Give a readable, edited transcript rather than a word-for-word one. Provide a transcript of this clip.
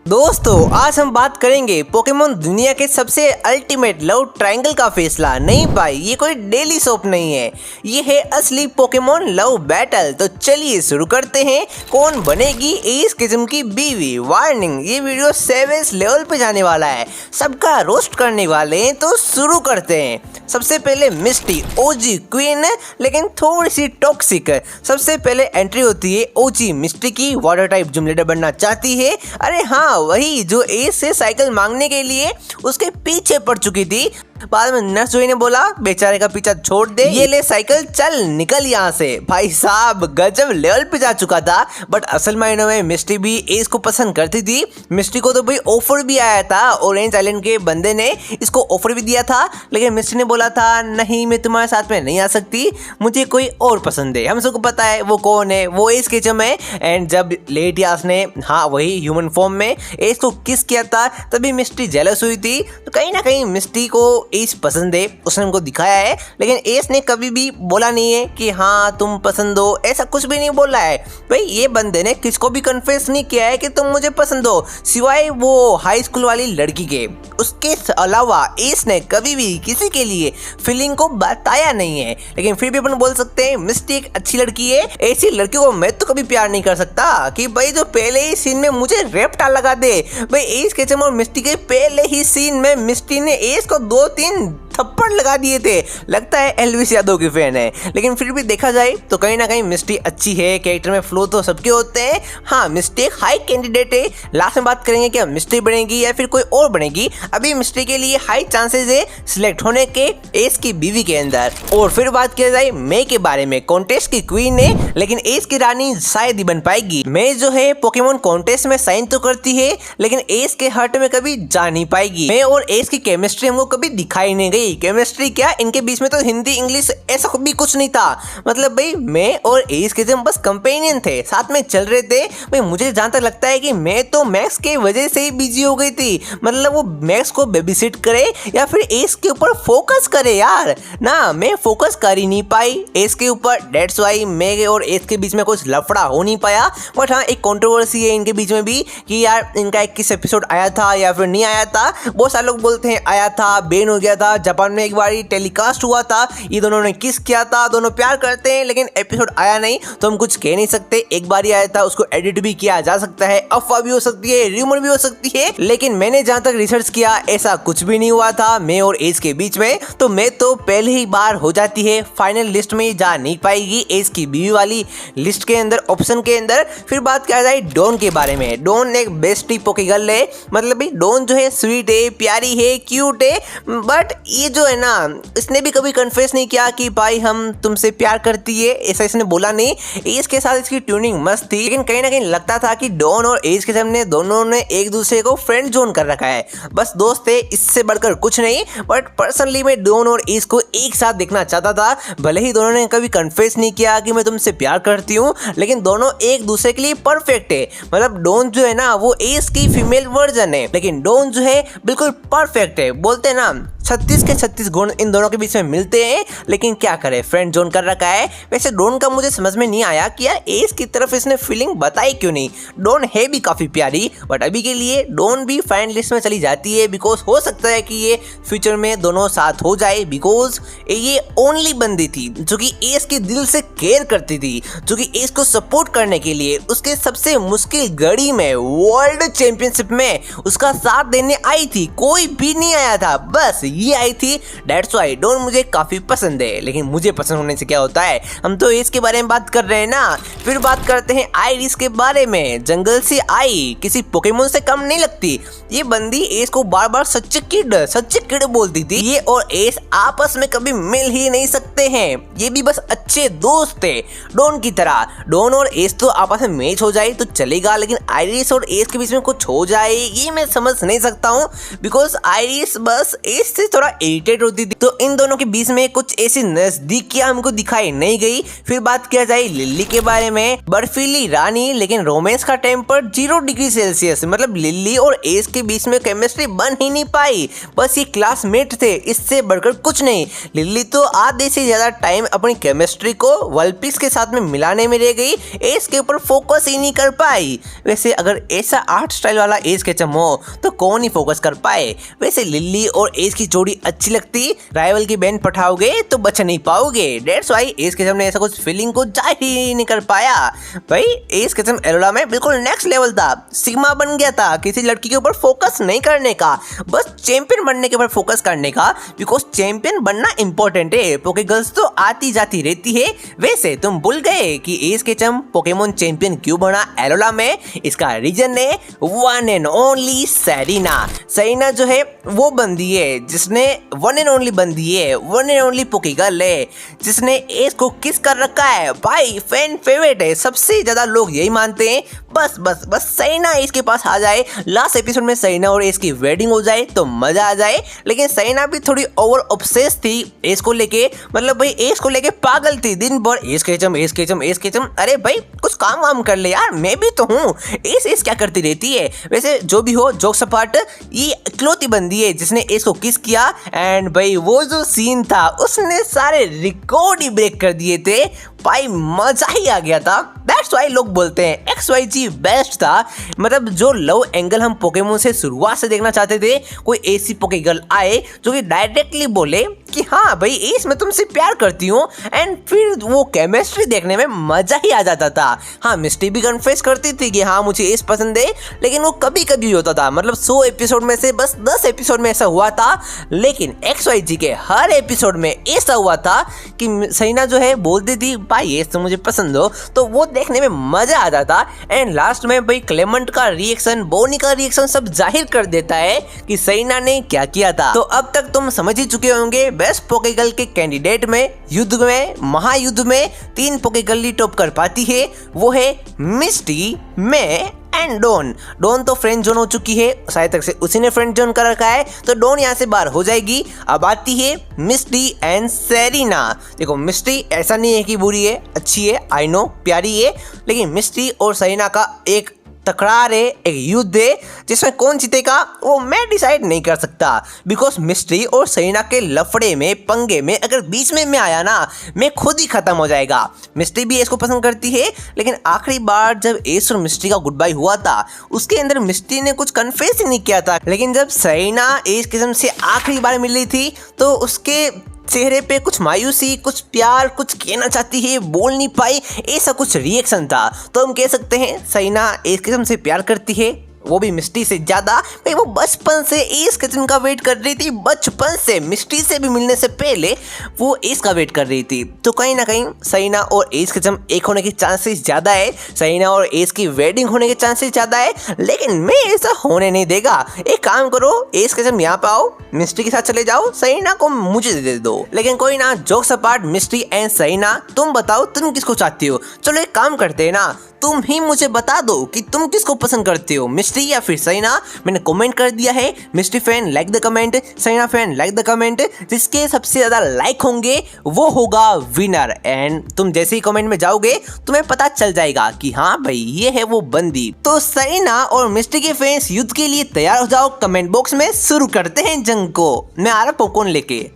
दोस्तों आज हम बात करेंगे पोकेमोन दुनिया के सबसे अल्टीमेट लव ट्रायंगल का फैसला। नहीं भाई, ये कोई डेली सोप नहीं है, ये है असली पोकेमोन लव बैटल। तो चलिए शुरू करते हैं। कौन बनेगी इस किस्म की बीवी? वार्निंग, ये वीडियो सेवेज लेवल पे जाने वाला है, सबका रोस्ट करने वाले हैं। तो शुरू करते हैं। सबसे पहले मिस्टी, ओजी क्वीन लेकिन थोड़ी सी टॉक्सिक। सबसे पहले एंट्री होती है ओजी मिस्टी की, वाटर टाइप जिम लीडर बनना चाहती है। अरे हाँ, वही जो एस से साइकिल मांगने के लिए उसके पीछे पड़ चुकी थी। बाद में नर्स जोई ने बोला बेचारे का पीछा छोड़ दे, ये ले साइकिल, चल निकल यहाँ से। भाई साहब गजब लेवल पे जा चुका था। बट असल मायनों में मिस्टी भी एस को पसंद करती थी। मिस्टी को तो भाई ऑफर भी आया था, ऑरेंज आइलैंड के बंदे ने इसको ऑफर भी दिया था, लेकिन मिस्टी ने बोला था नहीं मैं तुम्हारे साथ में नहीं आ सकती, मुझे कोई और पसंद है। हम सबको पता है वो कौन है, वो एस के चम है। एंड जब लेटियास ने हाँ वही ह्यूमन फॉर्म में एस को किस किया था तभी मिस्टी जेलस हुई थी। तो कहीं ना कहीं मिस्टी को एस पसंद है, उसने हमको दिखाया है। लेकिन एस ने कभी भी बोला नहीं है कि हाँ तुम पसंद हो, ऐसा कुछ भी नहीं बोला है। भाई ये बंदे ने किसको भी कन्फेस नहीं किया है कि तुम मुझे पसंद हो, सिवाय वो हाई स्कूल वाली लड़की के। उसके अलावा एस ने कभी भी किसी के लिए फीलिंग को बताया नहीं है। लेकिन फिर भी अपन बोल सकते हैं मिस्टी एक अच्छी लड़की है। ऐसी लड़की को मैं तो कभी प्यार नहीं कर सकता कि भाई जो पहले ही सीन में मुझे रेप्टा लगा दे। भाई एस के चम और मिस्टी के पहले ही सीन में मिस्टी ने एस को 2-3 थप्पड़ लगा दिए थे। लगता है एल्विस यादव की फैन है। लेकिन फिर भी देखा जाए तो कहीं ना कहीं मिस्टी अच्छी है, कैरेक्टर में फ्लो तो सबके होते हैं। हाँ मिस्टी एक हाई कैंडिडेट है। लास्ट में बात करेंगे क्या मिस्टी बनेगी या फिर कोई और बनेगी। अभी मिस्टी के लिए हाई चांसेस है सिलेक्ट होने के एस की बीवी के अंदर। और फिर बात किया जाए मे के बारे में, कॉन्टेस्ट की क्वीन है लेकिन एस की रानी शायद ही बन पाएगी। मे जो है पोकेमोन कॉन्टेस्ट में साइन तो करती है लेकिन एस के हार्ट में कभी जा नहीं पाएगी। मे और एस की केमिस्ट्री हमको कभी दिखाई नहीं गई। केमिस्ट्री क्या, इनके बीच में तो हिंदी इंग्लिश ऐसा भी कुछ नहीं था। मतलब भाई मैं और एस के जम बस कंपेनियन थे, साथ में चल रहे थे। भाई मुझे जहां तक लगता है कि मैं तो मैक्स के वजह से ही बिजी हो गई थी। मतलब वो मैक्स को बेबीसिट करे या फिर एस के ऊपर फोकस करे यार, ना मैं फोकस कर ही नहीं पाई एस के ऊपर। डेट्स वाई मैं और एस के बीच में कुछ लफड़ा हो नहीं पाया। बट हाँ एक कंट्रोवर्सी है इनके बीच में भी कि यार इनका 21 एपिसोड आया था या फिर नहीं आया था। बहुत सारे लोग बोलते हैं आया था, बैन हो गया था, जापान में एक बार टेलीकास्ट हुआ था, ये दोनों ने किस किया था, दोनों प्यार करते हैं लेकिन एपिसोड आया नहीं तो हम कुछ कह नहीं सकते। एक बार ही आया था, उसको एडिट भी किया जा सकता है, अफवाह भी हो सकती है, र्यूमर भी हो सकती है। लेकिन मैंने जहां तक रिसर्च किया ऐसा कुछ भी नहीं हुआ था मैं और एस के बीच में। तो मैं तो पहले ही बार हो जाती है, फाइनल लिस्ट में जा नहीं पाएगी एस की बीवी वाली लिस्ट के अंदर, ऑप्शन के अंदर। फिर बात किया जाए डॉन के बारे में, डॉन एक बेस्ट पोके गर्ल है। मतलब भाई डॉन जो है स्वीट है, प्यारी है, क्यूट है। बट ये जो है ना इसने भी कभी कन्फेस नहीं किया कि भाई हम तुमसे प्यार करती है, ऐसा इसने बोला नहीं। एस के साथ इसकी ट्यूनिंग मस्त थी लेकिन कहीं ना कहीं लगता था कि डॉन और एस के सामने दोनों ने एक दूसरे को फ्रेंड जोन कर रखा है, बस दोस्त थे, इससे बढ़कर कुछ नहीं। बट पर्सनली मैं डॉन और एस को एक साथ देखना चाहता था। भले ही दोनों ने कभी कन्फेस नहीं किया कि मैं तुमसे प्यार करती हूँ, लेकिन दोनों एक दूसरे के लिए परफेक्ट है। मतलब डॉन जो है ना वो एस की फीमेल वर्जन है, लेकिन डॉन जो है बिल्कुल परफेक्ट है। बोलते हैं ना 36 के 36 गुण इन दोनों के बीच में मिलते हैं। लेकिन क्या करे, फ्रेंड जोन कर रखा है। वैसे डॉन का मुझे समझ में नहीं आया कि यार एस की तरफ इसने फीलिंग बताई क्यों नहीं। डॉन है भी काफी प्यारी, बट अभी के लिए डॉन भी फाइन लिस्ट में चली जाती है। बिकॉज हो सकता है कि ये फ्यूचर में दोनों साथ हो जाए। बिकॉज ये ओनली बंदी थी जो कि एस के दिल से केयर करती थी, जो कि एस को सपोर्ट करने के लिए उसके सबसे मुश्किल घड़ी में, वर्ल्ड चैंपियनशिप में उसका साथ देने आई थी। कोई भी नहीं आया था, बस ये आई थी। डेट्स व्हाई डॉन मुझे काफी पसंद है। लेकिन मुझे पसंद होने से क्या होता है, हम तो एस के बारे में बात कर रहे हैं ना। फिर बात करते हैं आइरिस के बारे में। जंगल से आई, किसी पोकेमोन से कम नहीं लगती। ये बंदी एस को बार बार सच्चे किड बोलती थी। ये और एस आपस में कभी मिल ही नहीं सकते हैं, ये भी बस अच्छे दोस्त थे डॉन की तरह। डॉन और एस तो आपस में मैच हो जाए तो चलेगा, लेकिन आइरिस और एस के बीच में कुछ हो जाए ये मैं समझ नहीं सकता हूँ। बिकॉज आइरिस बस एस से उससे थोड़ा इरिटेट होती थी। तो इन दोनों के बीच में कुछ ऐसी नजदीकियां हमको दिखाई नहीं गई। फिर बात किया जाए लिली के बारे में, बर्फीली रानी लेकिन रोमांस का टेम्पर 0 डिग्री सेल्सियस। मतलब लिली और एस के बीच में केमिस्ट्री बन ही नहीं पाई, बस ये क्लासमेट थे, इससे बढ़कर कुछ नहीं। लिली तो आधे से ज्यादा टाइम अपनी केमिस्ट्री को वर्ल्ड के साथ में मिलाने में रह गई, एस के ऊपर फोकस ही नहीं कर पाई। वैसे अगर ऐसा आर्ट स्टाइल वाला एस केचम हो तो कौन ही फोकस कर पाए। वैसे लिली और एस की जोड़ी अच्छी लगती, राइवल की बैंड पठाओगे तो बच नहीं पाओगे। डेट्स वाई एस केचम ने ऐसा कुछ फीलिंग को जाहिर ही नहीं कर पाया। भाई एस केचम एलोरा में बिल्कुल नेक्स्ट लेवल था, सिग्मा बन गया था किसी लड़की के ऊपर फोकस नहीं करने का, बस चैंपियन बनने के ऊपर फोकस करने का, बिकॉज चैंपियन बनना इंपॉर्टेंट है। पोके गर्ल्स तो आती जाती रहती है। वैसे तुम भूल गए कि एस केचम पोकेमोन चैंपियन क्यों बना एलोरा में? इसका रीजन है one and only Serena. Serena जो है वो बंदी है जिसने वन एंड ओनली बंदी है, वन एंड ओनली पोके गर्ल है जिसने एस को किस कर रखा है। भाई फैन फेवरेट है, सबसे ज्यादा लोग यही मानते हैं। बस बस बस सेरिना इसके पास आ जाए, लास्ट एपिसोड में सेरिना और एस की वेडिंग हो जाए तो मजा आ जाए। लेकिन सेरिना भी थोड़ी ओवर ऑब्सेस थी एस को लेके, मतलब भाई एस को लेके पागल थी, दिन भर S Ketchum S Ketchum S Ketchum. अरे भाई कुछ काम वाम कर ले यार, मैं भी तो हूँ, एस क्या करती रहती है। वैसे जो भी हो जोक सपाट, ये इकलौती बंदी है जिसने एस को किस किया। एंड भाई वो जो सीन था उसने सारे रिकॉर्ड ही ब्रेक कर दिए थे। भाई मजा ही आ गया था। दैट्स वाई लोग बोलते हैं XYG बेस्ट था। मतलब जो लव एंगल हम पोकेमोन से शुरुआत से देखना चाहते थे, कोई ऐसी पोके गर्ल आए जो कि डायरेक्टली बोले कि हाँ भाई एस मैं तुमसे प्यार करती हूँ, एंड फिर वो केमिस्ट्री देखने में मजा ही आ जाता था। हाँ मिस्टी भी कन्फेस करती थी कि हाँ मुझे एस पसंद है, लेकिन वो कभी कभी होता था। मतलब 100 एपिसोड में से बस 10 एपिसोड में ऐसा हुआ था। लेकिन XYG के हर एपिसोड में ऐसा हुआ था कि सेरिना जो है बोलती थी भाई एस तो मुझे पसंद हो, तो वो देखने में मजा आ जाता। एंड लास्ट में भाई क्लेमेंट का रिएक्शन, बोनी का रिएक्शन सब जाहिर कर देता है कि सेरिना ने क्या किया था। तो अब तक तुम समझ ही चुके होंगे बेस्ट पोके गर्ल के कैंडिडेट में, युद्ध में, महायुद्ध में 3 पोके गर्ल टॉप कर पाती है। वो है मिस्टी, मैं एंड डॉन। डॉन तो फ्रेंड जोन हो चुकी है, शायद तक से उसी ने फ्रेंड जोन कर रखा है, तो डॉन यहाँ से बाहर हो जाएगी। अब आती है मिस्टी एंड सेरिना। देखो मिस्टी ऐसा नहीं है कि बुरी है, अच्छी है, आई नो प्यारी है, लेकिन मिस्टी और सेरिना का एक तकरार है, एक युद्ध है जिसमें कौन जीतेगा वो मैं डिसाइड नहीं कर सकता। बिकॉज मिस्ट्री और सेरिना के लफड़े में, पंगे में अगर बीच में मैं आया ना, मैं खुद ही खत्म हो जाएगा। मिस्ट्री भी एस को पसंद करती है, लेकिन आखिरी बार जब एस और मिस्ट्री का गुड बाय हुआ था उसके अंदर मिस्ट्री ने कुछ कन्फेस ही नहीं किया था। लेकिन जब सेरिना एस किस्म से आखिरी बार मिली थी तो उसके चेहरे पे कुछ मायूसी, कुछ प्यार, कुछ कहना चाहती है, बोल नहीं पाई, ऐसा कुछ रिएक्शन था। तो हम कह सकते हैं सेरिना एस किस्म से प्यार करती है, वो भी मिस्टी से ज्यादा। भाई वो बचपन से एस किचन का वेट कर रही थी, बचपन से मिस्टी से भी मिलने से पहले वो एस का वेट कर रही थी। तो कहीं ना कहीं सेरिना और एस किचन एक होने के चांसेस ज्यादा है, सेरिना और एस की वेडिंग होने के चांसेस ज्यादा है। लेकिन मैं ऐसा होने नहीं देगा। एक काम करो, एस किचन यहाँ पे आओ, मिस्टी के साथ चले जाओ, सेरिना को मुझे दे दो। लेकिन कोई ना, jokes apart, Misti and Serena, तुम बताओ तुम किसको चाहती हो। चलो एक काम करते हैं ना, तुम ही मुझे बता दो कि तुम किसको पसंद करते हो, मिस्ट्री या फिर सेरिना। मैंने कमेंट कर दिया है, mystery fan like the comment, Serena fan like the comment. जिसके सबसे ज्यादा लाइक होंगे वो होगा विनर। एंड तुम जैसे ही कमेंट में जाओगे तुम्हें पता चल जाएगा कि हाँ भाई ये है वो बंदी। तो सेरिना और मिस्ट्री के फैंस युद्ध के लिए तैयार हो जाओ, कमेंट बॉक्स में शुरू करते हैं जंग को। मैं आ रहा पॉपकॉर्न लेके।